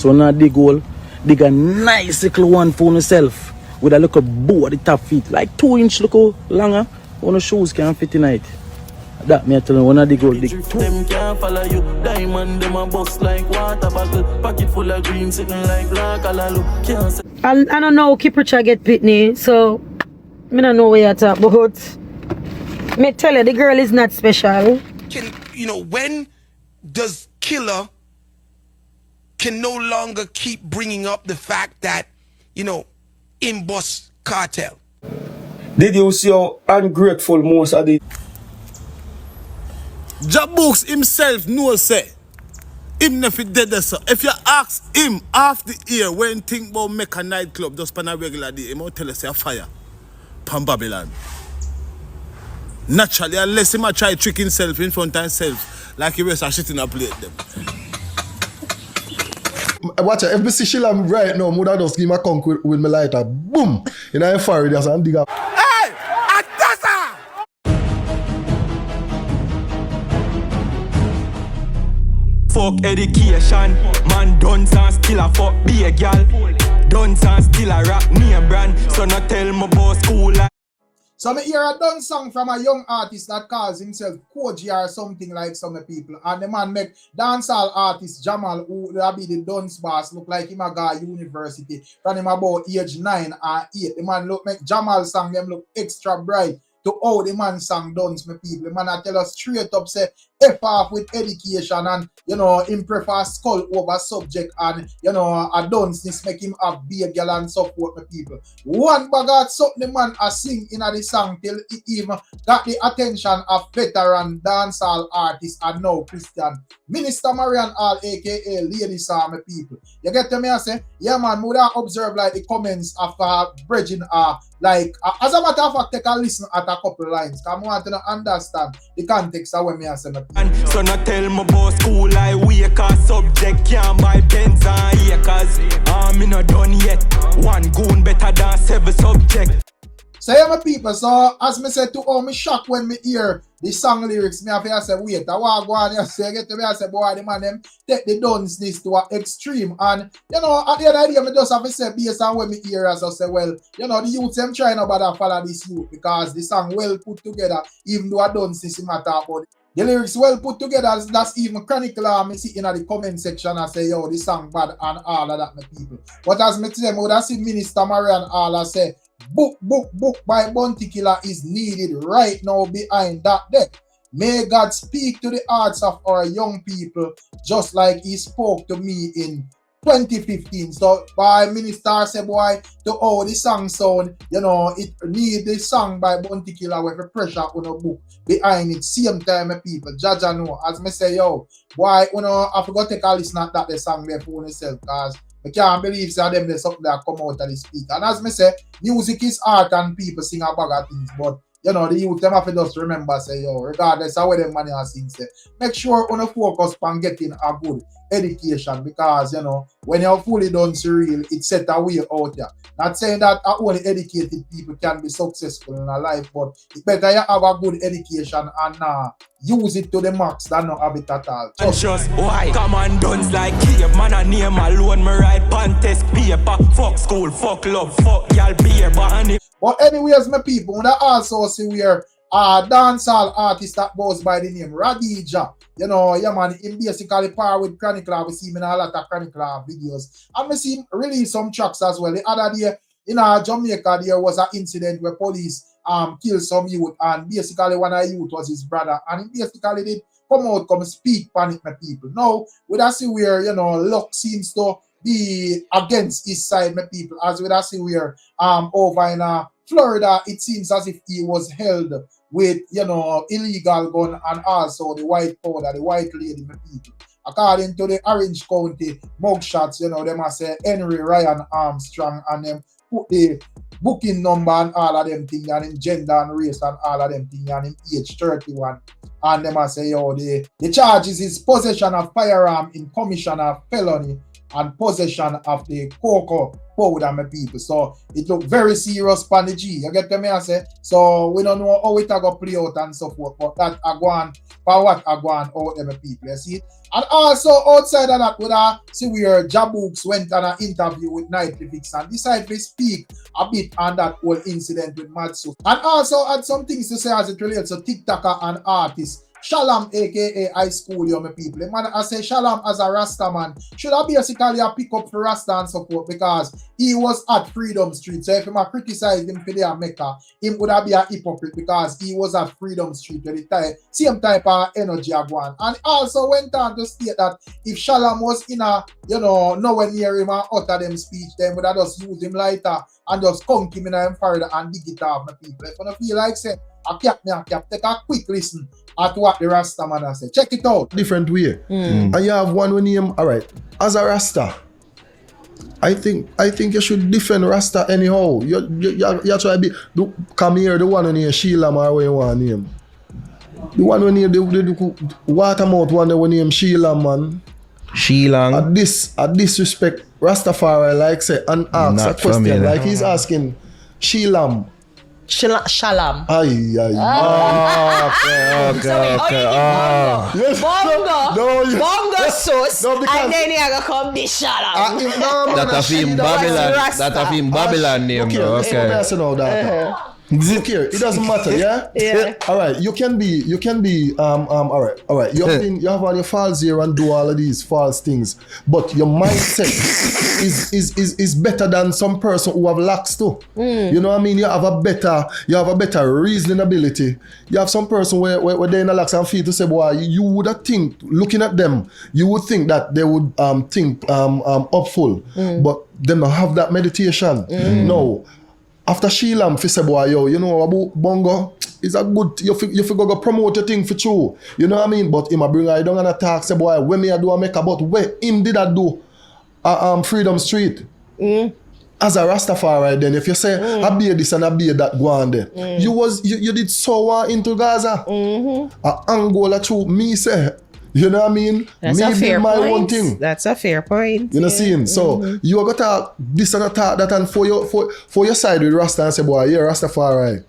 So now dig a nice little one for yourself with a little bow at the top feet, like 2-inch little longer. One of shoes can fit in it. That me I tell you, when I dig out, dig two. Them can't follow you. Diamond them a bust like water bottle. Pocket full of green sitting like black alalu. I don't know Kipricha get Pitney, so I don't know where you talk about. Me tell you, the girl is not special. When does Killa can no longer keep bringing up the fact that, in boss Kartel? Did you see how ungrateful most of the Jabooks himself knows say him never dead so. If you ask him half the year when think about make a nightclub just on a regular day, he might tell us a fire pan Babylon. Naturally, unless he might try trick himself in front of himself, like he was a shit in a plate them. Watch it, if I see Sheila right now, I just give my conch with my lighter. Boom! In a fire, there's a dig up. Hey! Atasa! Fuck education, man done and still a fuck be a gal. Done and still a rap name brand, so not tell me about school. So I hear a done song from a young artist that calls himself Koji or something like some people. And the man make dancehall artist Jamal, who will be the dance boss, look like him a guy university. From him about age 9 or 8. The man look make Jamal song them look extra bright to how the man sang dance, my people. The man I tell us straight up say F off with education and him prefer skull over subject and a dunceness make him have be a girl and support my people. One bag something the man a sing in the song till it even got the attention of veteran dancehall artists and now Christian Minister Marian Hall aka Lady Song, my people. You get to me I say, yeah man, would I observe like the comments after bridging like as a matter of fact take a listen at a couple lines because I want to understand the context of what me I say. So not tell me about school I wake a subject can't buy pens and acres. Me not done yet. One goon better than 7 subject. So yeah my people, so as me said to all me shock when me hear the song lyrics, me have to say wait, I want to go on and say get to me and say boy the man them take the dunceness to an extreme and at the end of the day me just have to say based on what me hear as I say well, the youth them trying to bother follow this youth because the song well put together even though I don't see matter about it. The lyrics well put together, that's even chronicle me see in the comment section and say yo this song bad and all of that my people. But as me tell them, would I see Minister Marian Hall say book by Bounty Killa is needed right now behind that deck. May God speak to the hearts of our young people just like he spoke to me in 2015. So by Minister say boy to how the song sound, it need the song by Bounty Killa with the pressure on a book behind it. Same time people, Jaja know. As me say yo, boy, I forgot to take a listen at that the song there for yourself because I can't believe that them there's something that come out of the speak. And as me say, music is art and people sing a bag of things, but the youth them have to just remember say yo, regardless of where them money are sing say, make sure on focus on getting a good education because when you're fully done surreal, it set a way out there. Not saying that only educated people can be successful in a life, but it's better you have a good education and use it to the max than not have it at all. Just why? Come on, duns like here, man, I name alone, me write contest paper. Fuck school, fuck love, fuck y'all beer, but But anyways, my people, we also see where a dancehall artist that goes by the name Radija. Yeah man, him basically par with Chronicle. We see him in a lot of Chronicle videos. And we see him release some tracks as well. The other day in Jamaica, there was an incident where police killed some youth and basically one of the youth was his brother. And he basically did come speak panic my people. Now, we see where, luck seems to be against his side, my people. As we see where over in Florida, it seems as if he was held with, illegal gun and also the white powder, the white lady, my people. According to the Orange County mugshots, them must say Henry Ryan Armstrong and them put the booking number and all of them things and in gender and race and all of them things and in age 31. And them must say, the charges is possession of firearm in commission of felony and possession of the cocoa powder, my people. So it look very serious on the G. You get me I say? So we don't know how it going to play out and so forth, but that I go on for what I go on out there, my people, you see. And also outside of that, we see where Jabooks went on an interview with Nightly Fix and decided to speak a bit on that whole incident with Madsu. And also had some things to say as it relates to TikToker and artists. Shalom, aka High School, you my people. The man, I say Shalom as a Rasta man should have basically a pick up for Rasta and support because he was at Freedom Street. So if I criticize him for the Mecca, him would have be a hypocrite because he was at Freedom Street with the same type of energy I want. And also went on to state that if Shalom was in a, nowhere near him and utter them speech, then would have just use him lighter and just conk him in him further and dig it off, my people. If I don't feel like say, I cap, take a quick listen at what the Rasta man has said. Check it out. Different way. And you have one with name, all right, as a Rasta, I think you should defend Rasta anyhow. You try to be, come here, the one who name Sheila or what you want to name. The one who name, the watermouth one who name Sheila, man. Sheila. At disrespect Rastafari, like say, and ask Not a question, familiar. like he's asking Sheila. Shalom. Ay. Okay. Yes. Bongo sauce. No, because- And then you gotta come the shalom. That of him Babylon. That of him Babylon name. Though. Okay. Look here, it doesn't matter, yeah? Yeah. All right, you can be, all right. You have all your files here and do all of these false things, but your mindset is better than some person who have lacks too. You know what I mean? You have a better reasoning ability. You have some person where they're in a lacks and feel to say, boy, you would have think, looking at them, you would think that they would think upful, but them don't have that meditation. No. After Sheila, fi say boy, yo, you know about Bongo, it's a good, you figure go promote your thing for true. You know what I mean? But him a bring I down and attack, say boy, when me a do a make about where him did I do Freedom Street. As a Rastafari then, if you say I be this and I be that go on there. You did so into Gaza. Angola too, me say. You know what I mean? That's me a fair my point. own thing. That's a fair point. You know what I'm saying? So you got to talk this and talk that, and for your side with Rasta and say, boy, yeah, Rastafari,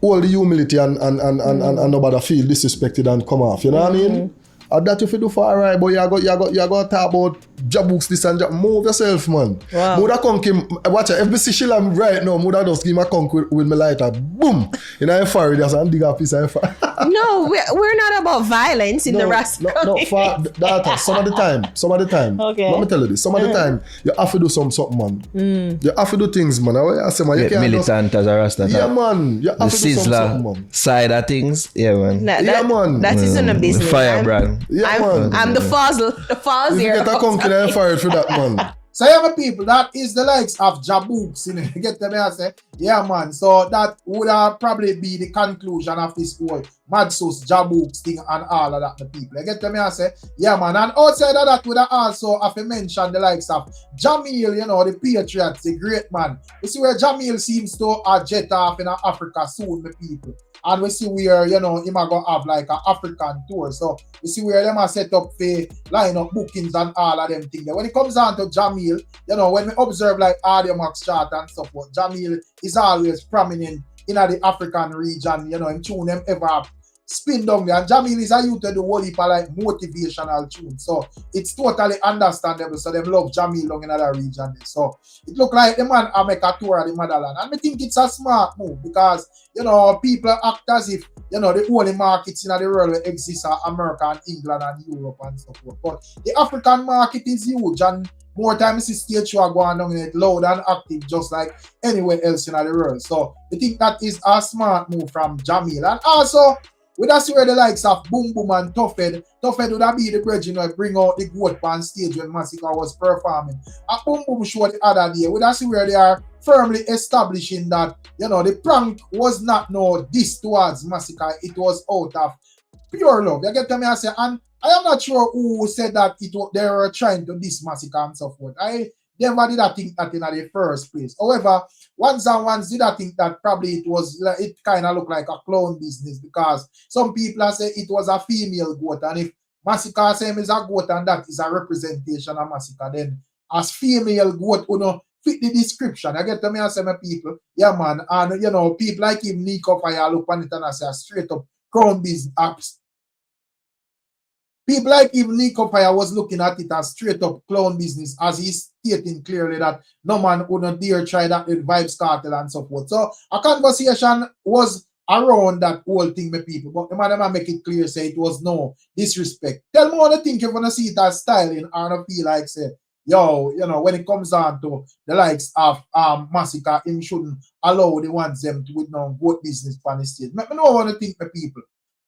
all the humility and nobody feel disrespected and come off. You know what I mean? And that if you do for alright, but you got to talk about Jabooks this and that. Move yourself, man. Wow. Muda conk him, watch it. If me see Sheila right now, Muda just give him a conk with my lighter. Boom! You know, I'm fire. There's a dig a piece of fire. No, we're not about violence in the Rasta. No, for that, some of the time. Okay. Let me tell you this. Some of the time, you have to do something, man. You have to do things, man. I say, man, you Get can't militant as a Rasta. Yeah, man. You The have to do something, Sizzler man. side of things. Yeah, man. Yeah, man. That isn't a business. Firebrand. Yeah, man. I'm the falls If you here. get a conk, you ain't fired for that, man. So yeah, my people, that is the likes of Jabooks, you know, you get them here, say, yeah, man. So that would probably be the conclusion of this whole Madsus, Jabooks thing and all of that, the people. You get them here, say, yeah, man. And outside of that, would also have to mention the likes of Jamil, you know, the Patriots, the great man. You see where Jamil seems to jet off in Africa soon, my people. And we see where, you know, him are going to have like an African tour. So we see where them are set up for line up bookings and all of them things. When it comes down to Jamil, you know, when we observe like Audio Max chart and stuff, Jamil is always prominent in the African region, you know, him tune them ever spin down there. And Jamil is a youth to do whole heap of like motivational tunes. So it's totally understandable. So them love Jamil down in that region. So it look like the man make a tour of the motherland. And I think it's a smart move because, you know, people act as if, you know, the only markets in the world that exist are America and England and Europe and so forth. But the African market is huge and more times the stage show going down in it loud and active just like anywhere else in the world. So I think that is a smart move from Jamil. And also, we don't see where the likes of Boom Boom and Toughhead would have be the bridge, you know, bring out the goat on stage when Massacre was performing. At Boom Boom show the other day, we don't see where they are firmly establishing that, you know, the prank was not no diss towards Massacre, it was out of pure love. You get me? I say, and I am not sure who said that they were trying to diss Massacre and so forth. I never did I think that in the first place. However, once did I think that probably it kind of looked like a clown business because some people say it was a female goat, and if Massacre say is a goat and that is a representation of Massacre, then as female goat, you know, fit the description. I get to me and say my people, yeah man, and you know, people like him Nico Fire look on it and I say straight up clown business, people like even Nico Paya was looking at it as straight up clown business, as he's stating clearly that no man would not dare try that with Vybz Kartel and so forth. So a conversation was around that whole thing with people, but the man make it clear, say it was no disrespect. Tell me what you think, you're gonna see it as styling and not feel like say, yo, you know, when it comes down to the likes of Massacre, him shouldn't allow the ones them to with no goat business on the stage. I know what you think with people.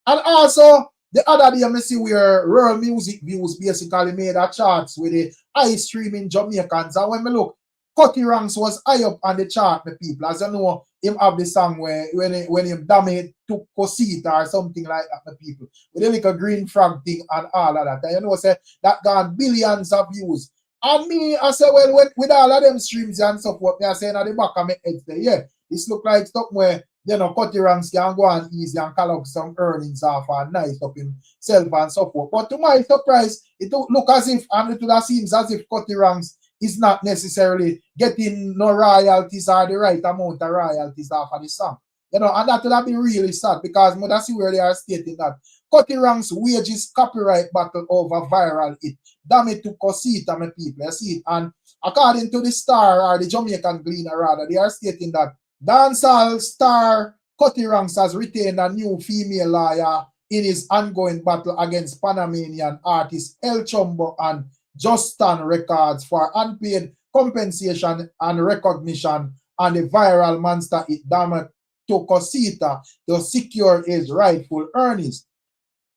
And also, the other day I see where Rural Music Views basically made a charts with the high streaming Jamaicans. And when I look, Cutty Ranks was high up on the chart, my people. As you know, him have the song where when him damage to Cosita or something like that, my people. With the little green frog thing and all of that. And you know, say that got billions of views. And me, I say, well, with all of them streams and stuff, what me I say at the back of my head there, yeah, this look like stuff where, you know, Cutty Ranks can go on easy and collect some earnings off and nice up himself and so forth. But to my surprise, it don't look as if, and it seems as if Cutty Ranks is not necessarily getting no royalties or the right amount of royalties off of the song. You know, and that would be really sad because I see where they are stating that Cutty Ranks wages copyright battle over viral hit. Damn it to Cosita, my people. You see it. And according to the Star or the Jamaican Gleaner rather, they are stating that dancehall star Cutty Ranks has retained a new female lawyer in his ongoing battle against Panamanian artist El Chombo and Justin Records for unpaid compensation and recognition and the viral monster it damaged to Cosita to secure his rightful earnings.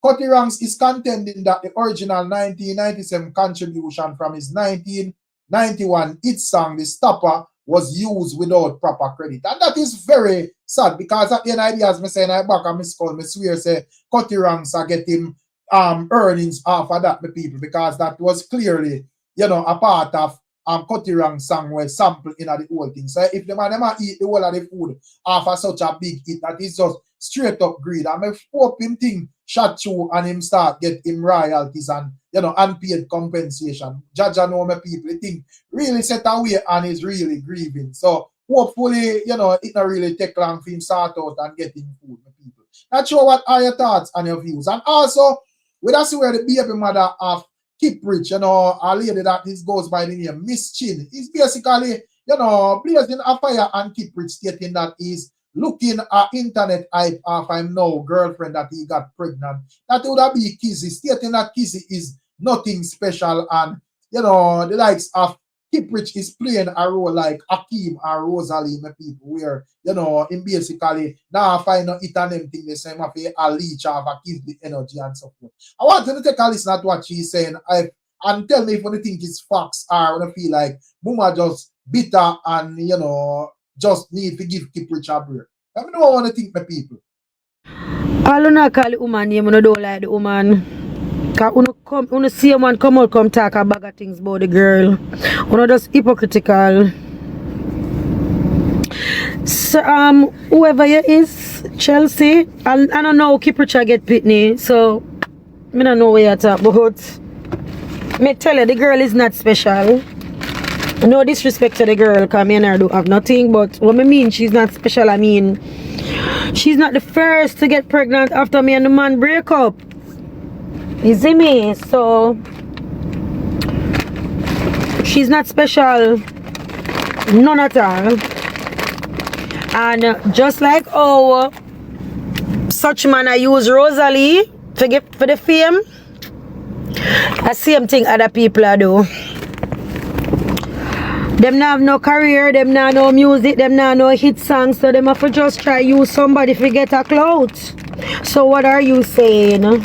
Cutty Ranks is contending that the original 1997 contribution from his 1991 hit song, The Stopper, was used without proper credit. And that is very sad because at the end of the day, as I say, I back on my skull, I swear say Cutty Ranks are getting earnings off of that, my people, because that was clearly, you know, a part of Cutty Ranks song where sample in the whole thing. So if the man eat the whole of the food off of such a big hit, that is just straight up greed. I hope him thing shot through and him start get him royalties and, you know, unpaid compensation. Judge and know my people, the thing really set away and is really grieving. So hopefully, you know, it not really take long for him start out and get him food, my people. Not sure what are your thoughts and your views. And also, we that's where the baby mother of Kiprich, you know, a lady that this goes by the name Miss Chin, is basically, you know, blazing a fire and Kiprich stating that he's looking at internet hype of him now girlfriend that he got pregnant. That would be Kizzy, stating that Kizzy is nothing special and, you know, the likes of Kiprich is playing a role like Akeem or Rosalie, my people, where, you know, him basically now find out it and everything the same of a leech of a give the energy and so forth. I want you to take a listen at what she's saying and tell me if you think it's facts or when I feel like Boomer just bitter and, you know, just need to give Kiprich a break. Let me know what I think, my people. I don't call the woman name, I don't like the woman. Because when you see a man come out, come talk a bag of things about the girl. You're just hypocritical. So, whoever you is, Chelsea, I don't know Kiprich get pitney, so I don't know where you talk about. Me tell you, the girl is not special. No disrespect to the girl, because me and her don't have nothing, but what I mean she's not special, I mean she's not the first to get pregnant after me and the man break up. You see me? So she's not special, none at all. And just like such man I use Rosalie to get for the fame, the same thing other people are do. Them not have no career, them not no music, them not no hit songs, so them have to just try use somebody to get a clout. So what are you saying?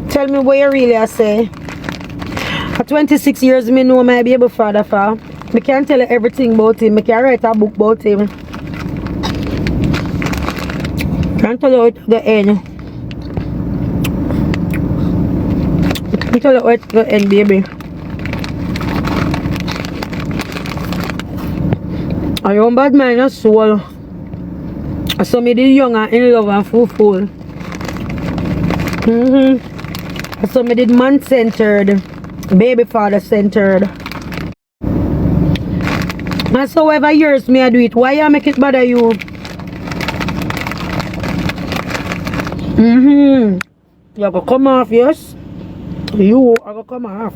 Tell me what you really are say. At 26 years, me know my baby father for. Me can tell you everything about him. Me can write a book about him. Can't tell you at the end. Me tell you at the end, baby. I am bad man, a soul. So me did young and in love and full. So me did man-centered, baby father-centered. And so whatever years me I do it, why you make it bother you? You go come off, yes? You are gonna come off.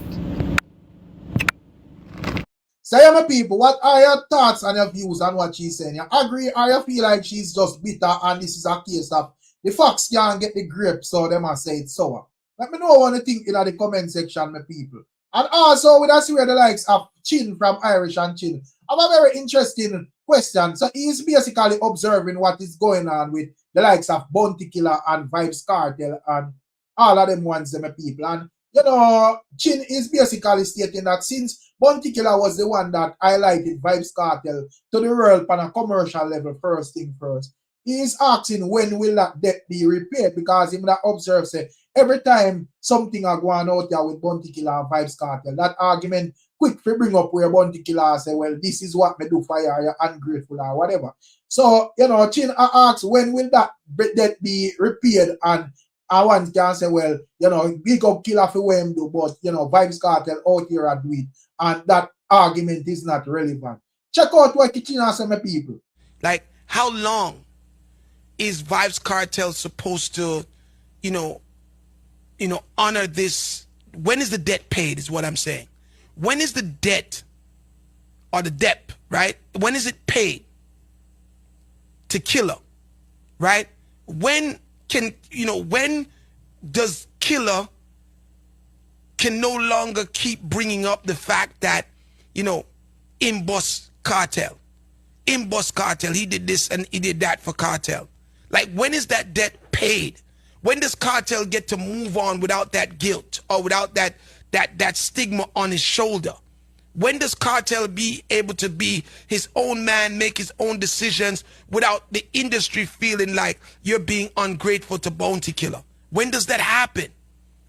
So, yeah, my people, what are your thoughts and your views on what she's saying? You agree or you feel like she's just bitter and this is a case of the fox can't get the grape, so they must say it's sour? Let me know what you think in the comment section, my people. And also, with us here, the likes of Chin from Irish and Chin, I have a very interesting question. So, he's basically observing what is going on with the likes of Bounty Killa and Vybz Kartel and all of them ones, my people. And, you know, Chin is basically stating that since Bounty Killa was the one that highlighted Vybz Kartel to the world on a commercial level, first thing first, he is asking when will that debt be repaid, because him that observes say every time something are going out there with Bounty Killa and Vybz Kartel, that argument quick to bring up where Bounty Killa say, well, this is what me do for you, you're ungrateful or whatever. So, you know, Chin asks when will that debt be repaid, and I want can say, well, you know, big up Killa for what him do, but, you know, Vybz Kartel out here and do it, and that argument is not relevant. Check out what Chin has my people. Like, how long is Vybz Kartel supposed to, you know, honor this? When is the debt paid is what I'm saying. When is the debt, or the debt, right? When is it paid to Killa, right? When can, you know, when does Killa can no longer keep bringing up the fact that, you know, boss Kartel, he did this and he did that for Kartel? Like, when is that debt paid? When does Kartel get to move on without that guilt or without that stigma on his shoulder? When does Kartel be able to be his own man, make his own decisions without the industry feeling like you're being ungrateful to Bounty Killa? When does that happen?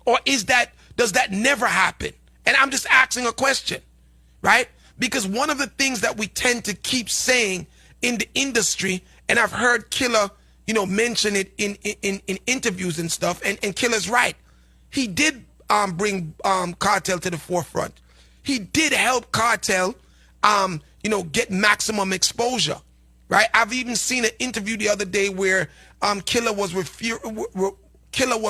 Or does that never happen? And I'm just asking a question, right? Because one of the things that we tend to keep saying in the industry, and I've heard Killa, you know, mention it in interviews and stuff, and Killa's right. He did bring Kartel to the forefront. He did help Kartel, you know, get maximum exposure, right? I've even seen an interview the other day where Killa was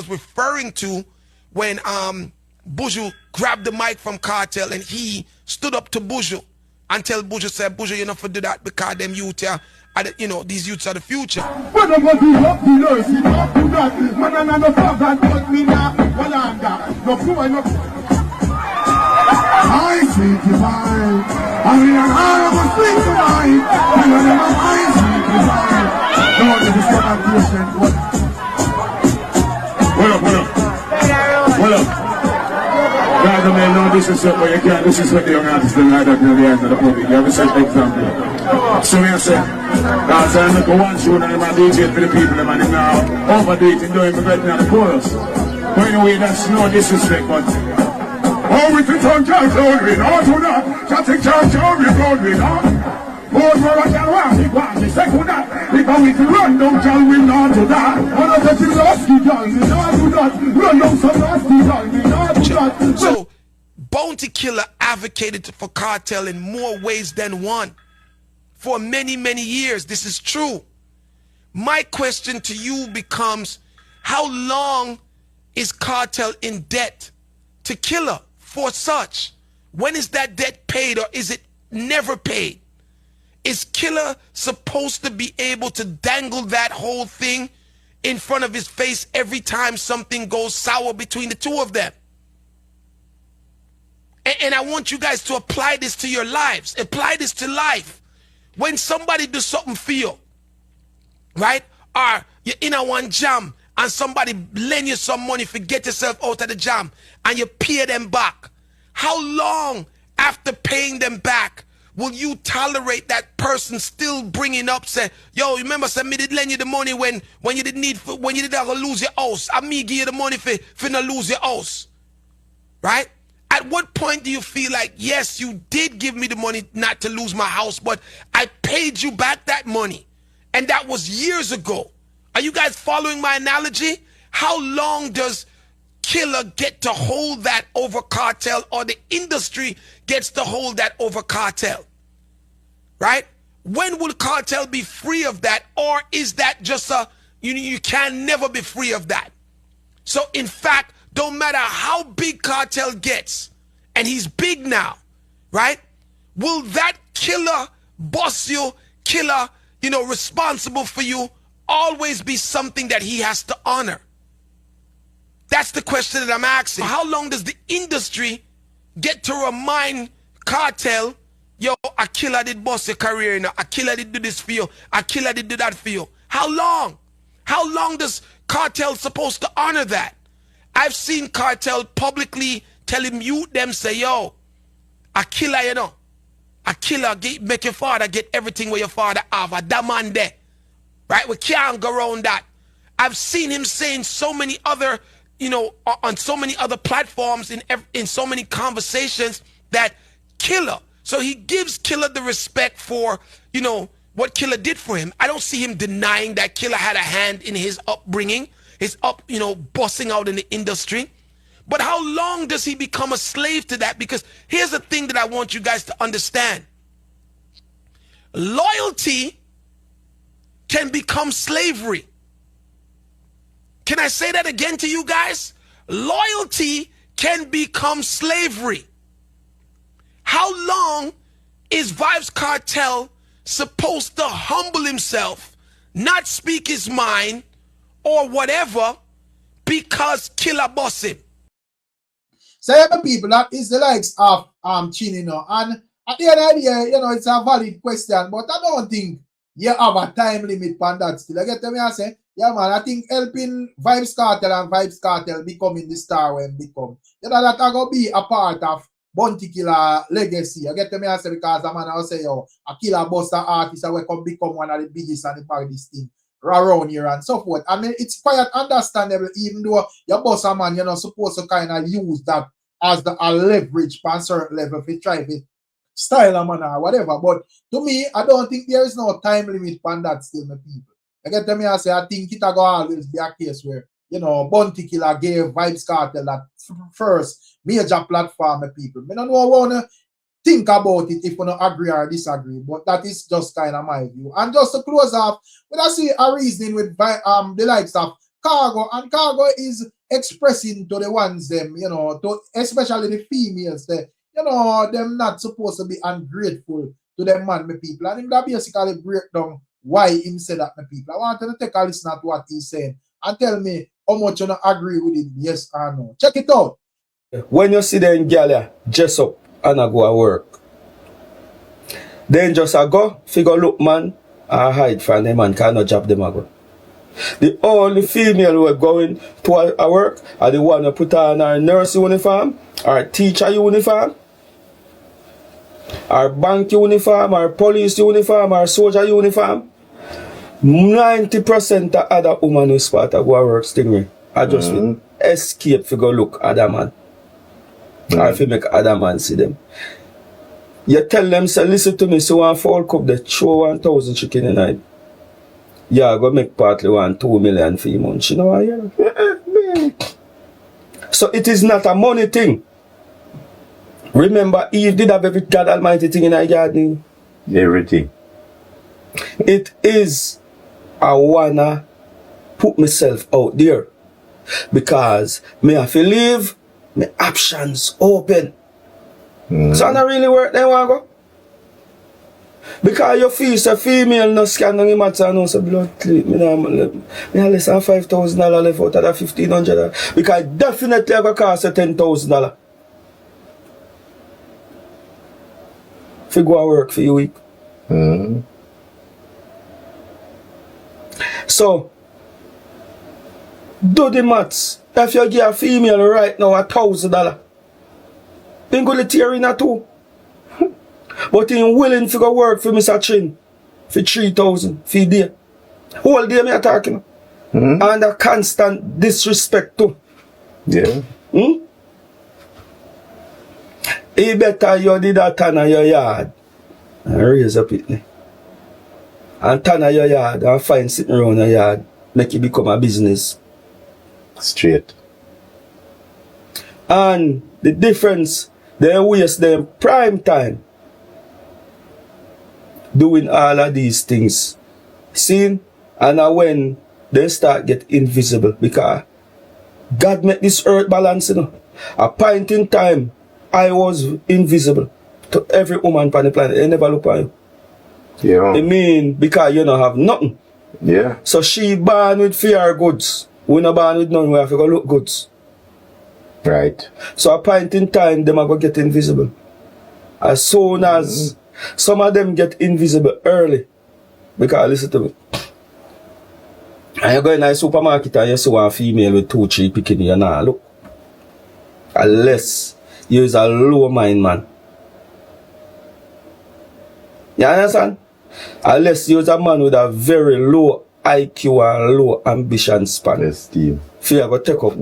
referring to when Buju grabbed the mic from Kartel and he stood up to Buju until Buju said, Buju, you know, for do that because them youth are you know, these youths are the future. I sleep divine. I mean, I will sleep tonight. I sleep divine. Don't let this come out. What up? Guys, I mean, no disrespect, but you can't disrespect the young artists like that near the end of the public. You have a set example. So I say, guys, I make a one show and I'm a DJ for the people, and I'm now overdo it and doing for the chorus. But anyway, that's no disrespect, but oh, we can talk Kartel, we know to that. Can't take Kartel, we don't we know. More for a girl, he wants the second that. Because we can run down, girl, we know to that. One of the things nasty, girl, we know to that. Run down some nasty, girl, we know to that. So, Bounty Killa advocated for Kartel in more ways than one. For many, many years, this is true. My question to you becomes, how long is Kartel in debt to Killa for such? When is that debt paid, or is it never paid? Is Killa supposed to be able to dangle that whole thing in front of his face every time something goes sour between the two of them? And I want you guys to apply this to your lives. Apply this to life. When somebody does something for you, right? Or you're in a one jam and somebody lend you some money to get yourself out of the jam and you pay them back. How long after paying them back will you tolerate that person still bringing up, say, yo, remember, say, me did lend you the money when you didn't need, when you didn't lose your house. I me give you the money for not lose your house, right? At what point do you feel like, yes, you did give me the money not to lose my house, but I paid you back that money, and that was years ago? Are you guys following my analogy? How long does Killa get to hold that over Kartel, or the industry gets to hold that over Kartel? Right? When will Kartel be free of that, or is that just a, you can never be free of that? So in fact, don't matter how big Kartel gets, and he's big now, right? Will that killer boss you, killer, responsible for you, always be something that he has to honor? That's the question that I'm asking. How long does the industry get to remind Kartel, yo, a killer did boss your career, a killer did do this for you, a killer did do that for you? How long? How long does Kartel supposed to honor that? I've seen Kartel publicly tell him, say, yo, a killer, a killer, make your father get everything where your father have, a that man there. Right? We can't go around that. I've seen him saying so many other, on so many other platforms, in so many conversations, that Killa, so he gives Killa the respect for, what Killa did for him. I don't see him denying that Killa had a hand in his upbringing, his bossing out in the industry. But how long does he become a slave to that? Because here's the thing that I want you guys to understand. Loyalty can become slavery. Can I say that again to you guys? Loyalty can become slavery. How long is Vybz Kartel supposed to humble himself, not speak his mind or whatever, because Killa boss him? So people, that is the likes of Chin, and at the end of the day, it's a valid question, but I don't think you have a time limit on that still. I get me I say, yeah man, I think helping Vybz Kartel and Vybz Kartel becoming the star when become, that are gonna be a part of Bounty Killer legacy. I get me I say, because a man I say, yo, a killer buster artist I will come become one of the biggest and the baddest thing around here and so forth. I mean, it's quite understandable, even though your boss a man, supposed to kind of use that as a leverage for a certain level if you try to style a man or whatever. But to me, I don't think there is no time limit on that still, my people. I get me I say, I think it will always be a case where, Bounty Killer gave Vybz Kartel that first major platform, my people. I don't want to think about it if you don't agree or disagree, but that is just kind of my view. And just to close off, when I see a reasoning with the likes of Cargo, and Cargo is expressing to the ones them, to especially the females, them not supposed to be ungrateful to them man, my people. And him that basically break down why him said that, my people. I want you to take a listen to what he's saying and tell me how much you don't agree with him, yes or no. Check it out. When you see them gal dress up and I go to work, then just a go, figure look man, I hide from them man, cannot job them a go. The only female who are going to a work are the one who put on her nurse uniform, or teacher uniform, or bank uniform, or police uniform, or soldier uniform. 90% of other women who spot to go to work stingray. I just will escape to go look at that man. Or if you make other man see them. You tell them, say, listen to me, so one fall cup, they throw 1,000 chicken a night. Yeah, go make partly 2 million for your month. You know what? Yeah. So it is not a money thing. Remember, Eve did have every God Almighty thing in her garden. Everything. It is, I wanna put myself out there. Because me have to leave my options open. So I don't really work there, want go. Because your fees a female no scan no matter and no say blood clean. Me less than $5,000 left out of that $1,500. Because definitely I go cost you $10,000. If you go to work for your week. So do the maths. If you give a female right now $1,000, then go to tear in a two. But he willing to go work for Mr. Chin for 3,000 for a day. Whole day me attacking. And a constant disrespect too. Yeah. He better you did a ton of your yard and raise up it. And ton of your yard and find sitting around your yard. Make it become a business. Straight. And the difference, they waste them prime time doing all of these things. See? And when they start get invisible, because God make this earth balance, you know. A point in time, I was invisible to every woman on the planet. They never look at you. Yeah. I mean, because you don't have nothing. Yeah. So she born with fear goods. We not born with none, we have to go look goods. Right. So a point in time, them are going to get invisible. As soon as some of them get invisible early. Because listen to me. And you go in a supermarket and you see one female with 2-3 picking you now, look. Unless you is a low mind man. You understand? Unless you is a man with a very low IQ and low ambition span. Yes, Steve. If you go take up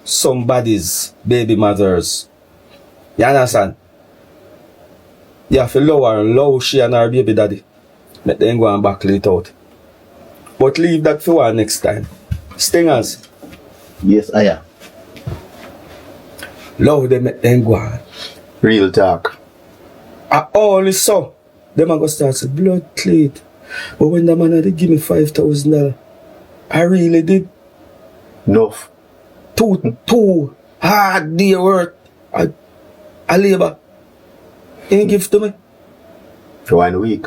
somebody's baby mothers. You understand? You have to lower she and her baby daddy. Let them go and backle it out. But leave that for one next time. Stingers. Yes, I am. Love them, let them go on. Real talk. I only saw them are going to start to blood cleat. But when the man had to give me $5,000, I really did. Enough. Two hard day work. I labor. He give to me. 1 week.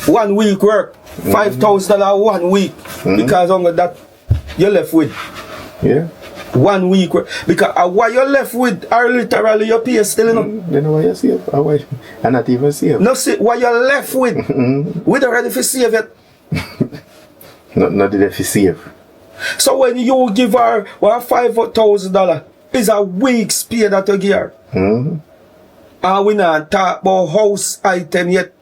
1 week work. $5,000 1 week. Because under that you're left with. Yeah. 1 week work. Because what you're left with are literally your pay still, you know. You know what you save? I'm not even save. No, see, what you're left with. We don't ready for save yet. Not ready for save. So when you give her $5,000, it's a week's pay that you give her. And we not talk about house item yet.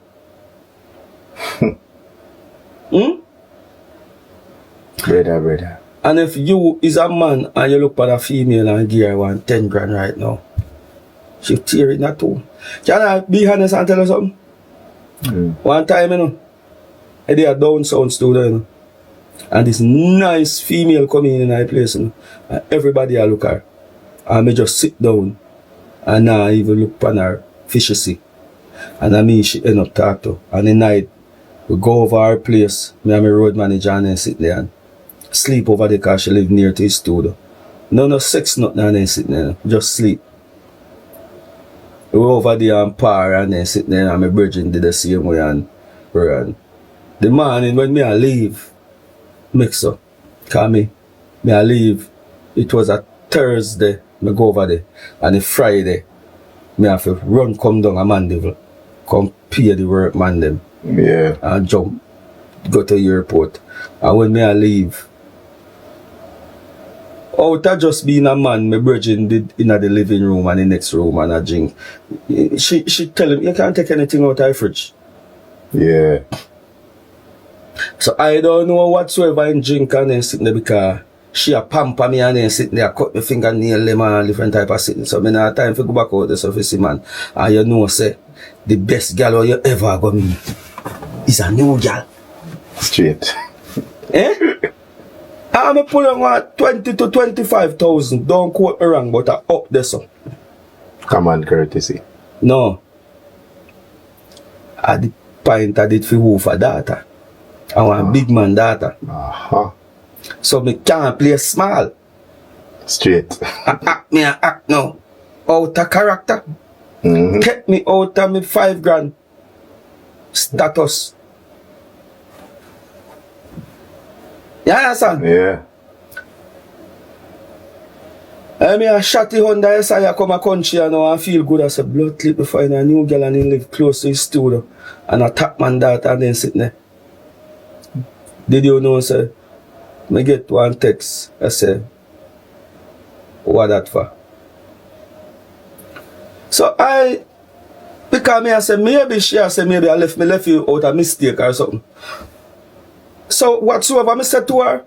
Brother. And if you is a man and you look at a female and give her 10 grand right now, she tear it not too. Can I be honest and tell you something? One time, you know, I did a down sound studio, you know, and this nice female coming in my place, you know, and everybody I look at her. And I just sit down and I even look upon her fishy. And I mean she end up talk to. And the night we go over her place, me and my road manager and then sit there and sleep over there because she live near to his studio. No sex nothing and then sit there, just sleep. We were over there and par and then sit there and my brethren did the same way and run. The morning when me I leave, mix up. Cause me I leave, it was a Thursday, me go over there. And the Friday, me have to run come down a Mandeville. Come pay the work man them. Yeah. And jump. Go to the airport. And when me I leave, out of just being a man, my brethren did in the living room and the next room and a drink. She tell him, you can't take anything out of the fridge. Yeah. So I don't know whatsoever in drink and then sitting there because she a pamper me and then sitting there, cut my fingernail them and different type of sitting. So I don't have time to go back out the surface, man. And you know, say, the best girl you ever go meet is a new girl. Straight. I'm put on 20 to 25,000. Don't quote me wrong, but I up there so. Common courtesy. No. At the point I did for who for data. I want big man data. So me can't play small. Straight. I act now. Out of character. Get me out of me 5 grand status. You understand? Yeah. I mean, I shot the Honda SI, I come a country and now I feel good as a blood clip to find a new girl and he live close to his studio. And I tap man that and then sitting there. Did you know, sir? I get one text. I say, what that for? So because I say, maybe I left you out of mistake or something. So whatsoever I said to her,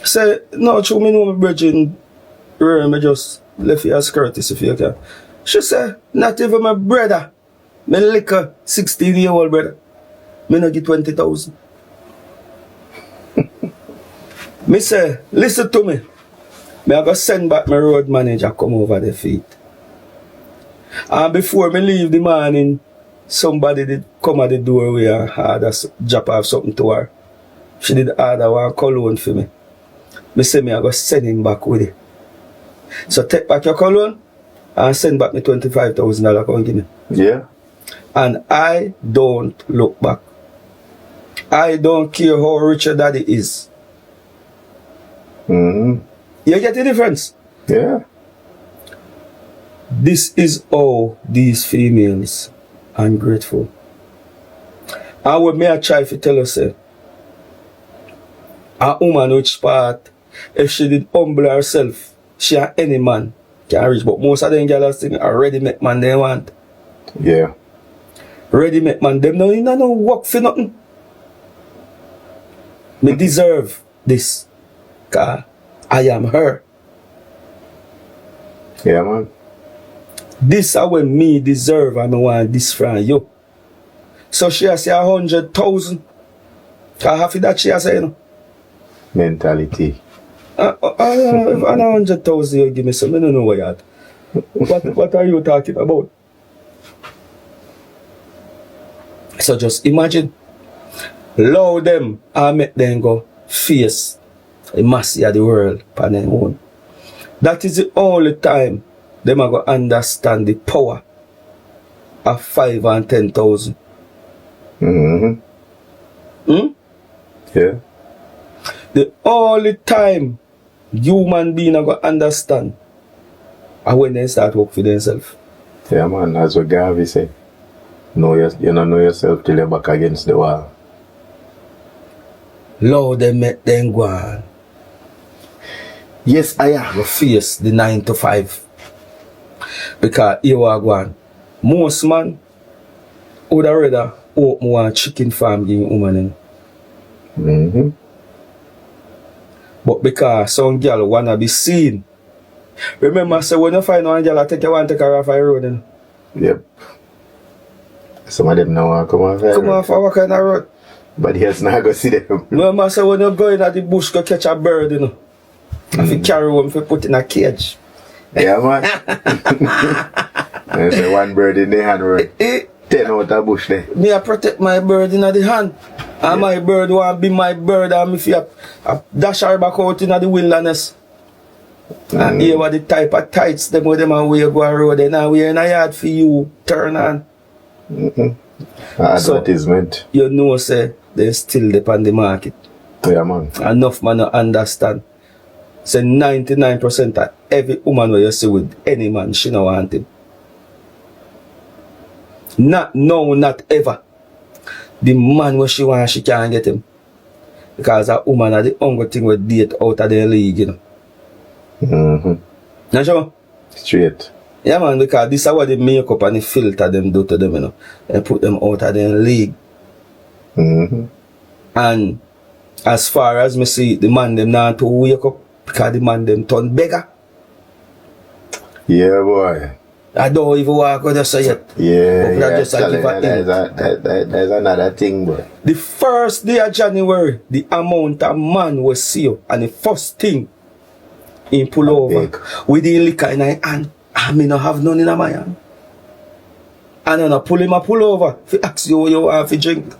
say, no, true, me know my brethren, I just left you as courtesy if you can. She said, not even my brother, my liquor 16-year-old brother, me not get 20,000. Me say, listen to me. Me I go send back my road manager come over the feet. And before me leave the morning, somebody did come at the doorway and had us drop off something to her. She did order one cologne for me. Me say me I go send him back with it. So take back your cologne and send back me $25,000 come give me. Yeah. And I don't look back. I don't care how rich your daddy is. Mm-hmm. You get the difference? Yeah. This is how these females ungrateful. And what may I try to tell you, say, a woman which part, if she did humble herself, she and any man can reach. But most of them girls think a ready-made man they want. Yeah. Ready-made man, them no work for nothing. Me deserve this. Cause I am her. Yeah, man. This is what me deserve and I want this from you. So she has say 100,000. Cause half of that she has say, you know. Mentality. And 100,000 you give me some, I don't know what you had. What are you talking about? So just imagine, allow them and make them go face the mercy of the world upon their own. That is the only time them are going to understand the power of 5 and 10,000. Mm-hmm. Hmm? Yeah. The only time human being are going to understand are when they start work for themselves. Yeah, man. As what Garvey say, you don't know yourself till you're back against the wall. Lord, they make them go on. Yes, I am. You face the 9 to 5. Because you are going. Most man would have rather open one chicken farm giving woman. Mm-hmm. But because some girl wanna be seen. Remember, so when you find one girl, I take you one take her off the road. Then. Yep. Some of them now want to come off. Come off what kind of road? But yes, now go see them. Remember, so when you go in at the bush, go catch a bird, you know. If you carry one, if you put in a cage. Yeah, man. And say one bird in the hand, right? 10 out of bush there. Me I protect my bird in the hand. And my bird want to be my bird. And if you dash her back out in the wilderness. And here what the type of tights them with them and where you go a road. And now we're in a yard for you. Turn on. Advertisement. So, you know, say, they still depend on the market. Yeah, man. Enough man to understand. Say 99% of every woman where you see with any man, she don't want him. Not ever. The man where she wants, she can't get him. Because a woman are the only thing with date out of their league, you know. Mm-hmm. Not sure? Straight. Yeah, man, because this is what the makeup and the filter them do to them, you know. And put them out of their league. Mm-hmm. And as far as me see, the man them not to wake up because the man them turn beggar. Yeah, boy. I don't even walk with us yet. Yeah, There's another thing, boy. The first day of January, the amount of man will see you, and the first thing he pull over with the liquor in my hand. I mean, I have none in my hand. And then I pull him, I pull over. If he asks you what you want to drink.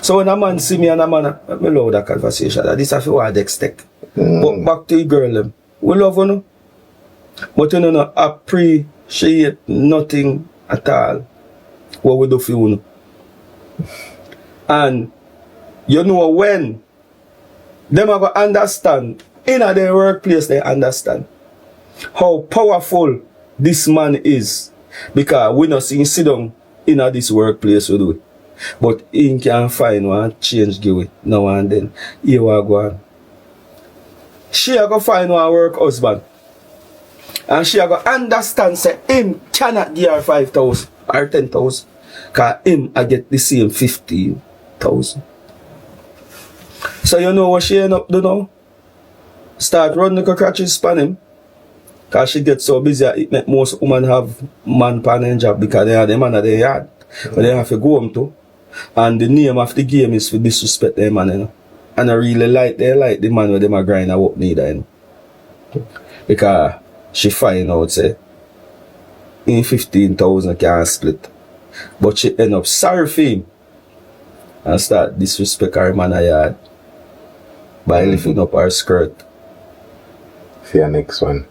So when a man see me and a man, I love that conversation. This is what I expect. But back to the girl, we love you, but you know, appreciate nothing at all what we do for you. And you know when them are going to understand, in their workplace they understand how powerful this man is. Because we not see him sit down in this workplace we do it. But he can find one change give it now and then. Here we go on. She are going to find one work husband. And she are going to understand say him cannot give her 5,000 or 10,000. Because him I get the same 15,000. So you know what she end up doing now? Start running the crutches span him. Because she gets so busy it make most women have man pan and job because they are the man at their yard. But they have to go home to. And the name of the game is for disrespect them man, you know. And I really like the man with them a grind up neither, you know. Because she find out say in 15,000 can't split. But she end up sorry for him and start disrespect her man a yard by lifting up her skirt for your next one.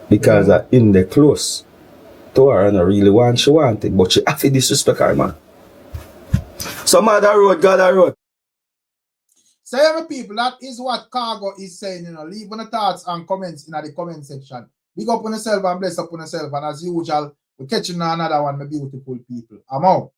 Because in the close to her and I really want she want it, but she have to disrespect her, man. Some other road, God a road. So every people, that is what Cargo is saying, you know. Leave your thoughts and comments in the comment section. Big up on yourself and bless up on yourself. And as usual, we're catching another one, my beautiful people. I'm out.